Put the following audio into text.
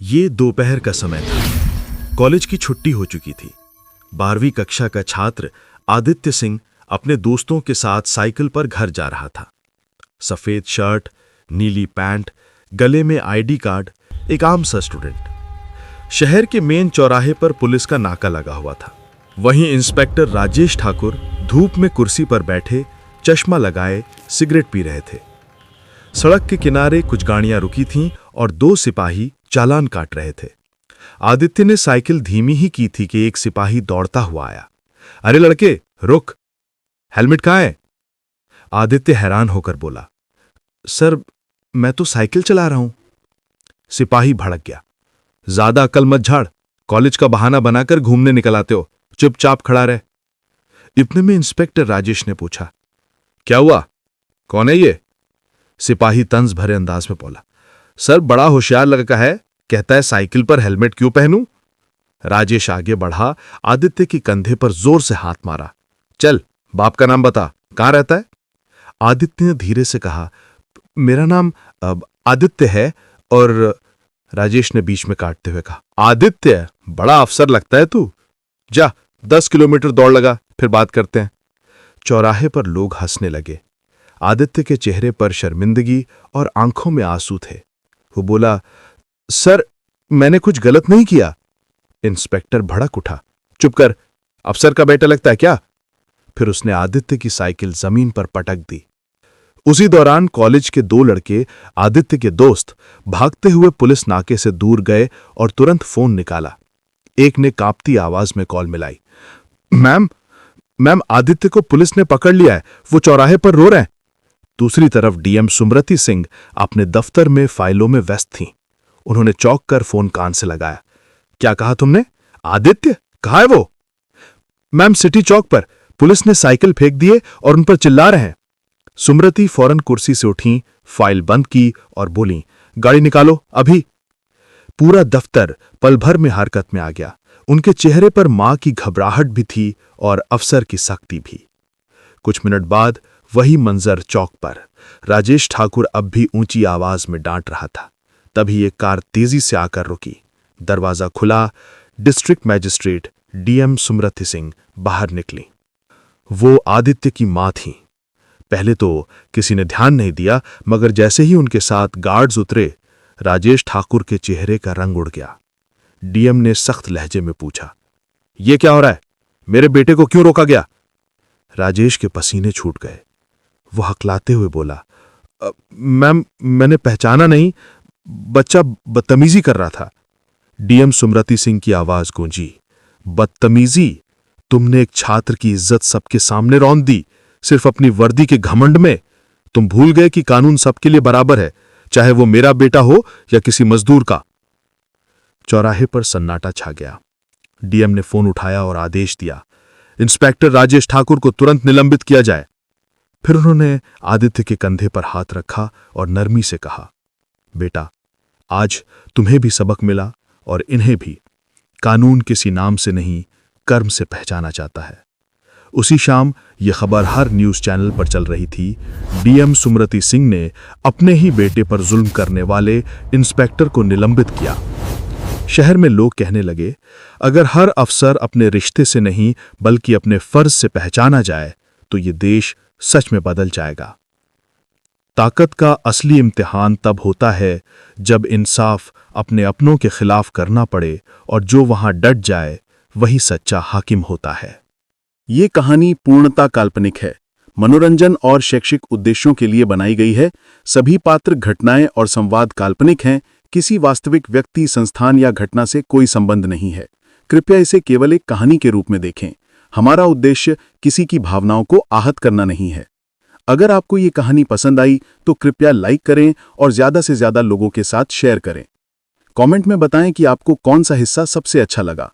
ये दोपहर का समय था। कॉलेज की छुट्टी हो चुकी थी। 12वीं कक्षा का छात्र आदित्य सिंह अपने दोस्तों के साथ साइकिल पर घर जा रहा था। सफेद शर्ट, नीली पैंट, गले में आईडी कार्ड, एक आम सा स्टूडेंट। शहर के मेन चौराहे पर पुलिस का नाका लगा हुआ था। वहीं इंस्पेक्टर राजेश ठाकुर धूप में कुर्सी पर बैठे, चश्मा लगाए सिगरेट पी रहे थे। सड़क के किनारे कुछ गाड़ियां रुकी थीं और 2 सिपाही चालान काट रहे थे। आदित्य ने साइकिल धीमी ही की थी कि एक सिपाही दौड़ता हुआ आया। अरे लड़के, रुक, हेलमेट कहाँ है? आदित्य हैरान होकर बोला, सर मैं तो साइकिल चला रहा हूं। सिपाही भड़क गया, ज्यादा अक्ल मत झाड़, कॉलेज का बहाना बनाकर घूमने निकल आते हो, चुपचाप खड़ा रहे। इतने में इंस्पेक्टर राजेश ने पूछा, क्या हुआ, कौन है ये? सिपाही तंज भरे अंदाज में बोला, सर बड़ा होशियार लड़का है, कहता है साइकिल पर हेलमेट क्यों पहनूं? राजेश आगे बढ़ा, आदित्य के कंधे पर जोर से हाथ मारा। चल बाप का नाम बता, कहां रहता है? आदित्य ने धीरे से कहा, मेरा नाम आदित्य है। और राजेश ने बीच में काटते हुए कहा, आदित्य, बड़ा अफसर लगता है तू। जा 10 किलोमीटर दौड़ लगा, फिर बात करते हैं। चौराहे पर लोग हंसने लगे। आदित्य के चेहरे पर शर्मिंदगी और आंखों में आंसू थे। वो बोला, सर मैंने कुछ गलत नहीं किया। इंस्पेक्टर भड़क उठा, चुप कर, अफसर का बेटा लगता है क्या? फिर उसने आदित्य की साइकिल जमीन पर पटक दी। उसी दौरान कॉलेज के 2 लड़के, आदित्य के दोस्त, भागते हुए पुलिस नाके से दूर गए और तुरंत फोन निकाला। एक ने कांपती आवाज में कॉल मिलाई, मैम आदित्य को पुलिस ने पकड़ लिया है, वो चौराहे पर रो रहे हैं। दूसरी तरफ डीएम सुमृति सिंह अपने दफ्तर में फाइलों में व्यस्त थीं। उन्होंने चौंक कर फोन कान से लगाया। क्या कहा तुमने? आदित्य कहाँ है वो? मैम सिटी चौक पर, पुलिस ने साइकिल फेंक दिए और उन पर चिल्ला रहे हैं। सुमृति फौरन कुर्सी से उठी, फाइल बंद की और बोली, गाड़ी निकालो अभी। पूरा दफ्तर पल भर में हरकत में आ गया। उनके चेहरे पर मां की घबराहट भी थी और अफसर की सख्ती भी। कुछ मिनट बाद वही मंजर चौक पर। राजेश ठाकुर अब भी ऊंची आवाज में डांट रहा था। तभी एक कार तेजी से आकर रुकी। दरवाजा खुला। डिस्ट्रिक्ट मैजिस्ट्रेट डीएम सुमृति सिंह बाहर निकली। वो आदित्य की मां थीं। पहले तो किसी ने ध्यान नहीं दिया, मगर जैसे ही उनके साथ गार्ड्स उतरे, राजेश ठाकुर के चेहरे का रंग उड़ गया। डीएम ने सख्त लहजे में पूछा, यह क्या हो रहा है? मेरे बेटे को क्यों रोका गया? राजेश के पसीने छूट गए। वो हकलाते हुए बोला, मैम मैंने पहचाना नहीं, बच्चा बदतमीजी कर रहा था। डीएम सुमृति सिंह की आवाज गूंजी, बदतमीजी? तुमने एक छात्र की इज्जत सबके सामने रौंद दी, सिर्फ अपनी वर्दी के घमंड में। तुम भूल गए कि कानून सबके लिए बराबर है, चाहे वो मेरा बेटा हो या किसी मजदूर का। चौराहे पर सन्नाटा छा गया। डीएम ने फोन उठाया और आदेश दिया, इंस्पेक्टर राजेश ठाकुर को तुरंत निलंबित किया जाए। फिर उन्होंने आदित्य के कंधे पर हाथ रखा और नरमी से कहा, बेटा आज तुम्हें भी सबक मिला और इन्हें भी। कानून किसी नाम से नहीं, कर्म से पहचाना जाता है। उसी शाम यह खबर हर न्यूज चैनल पर चल रही थी। डीएम सुमृति सिंह ने अपने ही बेटे पर जुल्म करने वाले इंस्पेक्टर को निलंबित किया। शहर में लोग कहने लगे, अगर हर अफसर अपने रिश्ते से नहीं बल्कि अपने फर्ज से पहचाना जाए तो ये देश सच में बदल जाएगा। ताकत का असली इम्तिहान तब होता है जब इंसाफ अपने अपनों के खिलाफ करना पड़े और जो वहां डट जाए वही सच्चा हाकिम होता है। ये कहानी पूर्णतः काल्पनिक है, मनोरंजन और शैक्षिक उद्देश्यों के लिए बनाई गई है। सभी पात्र, घटनाएं और संवाद काल्पनिक हैं। किसी वास्तविक व्यक्ति, संस्थान या घटना से कोई संबंध नहीं है। कृपया इसे केवल एक कहानी के रूप में देखें। हमारा उद्देश्य किसी की भावनाओं को आहत करना नहीं है। अगर आपको ये कहानी पसंद आई तो कृपया लाइक करें और ज्यादा से ज्यादा लोगों के साथ शेयर करें। कमेंट में बताएं कि आपको कौन सा हिस्सा सबसे अच्छा लगा।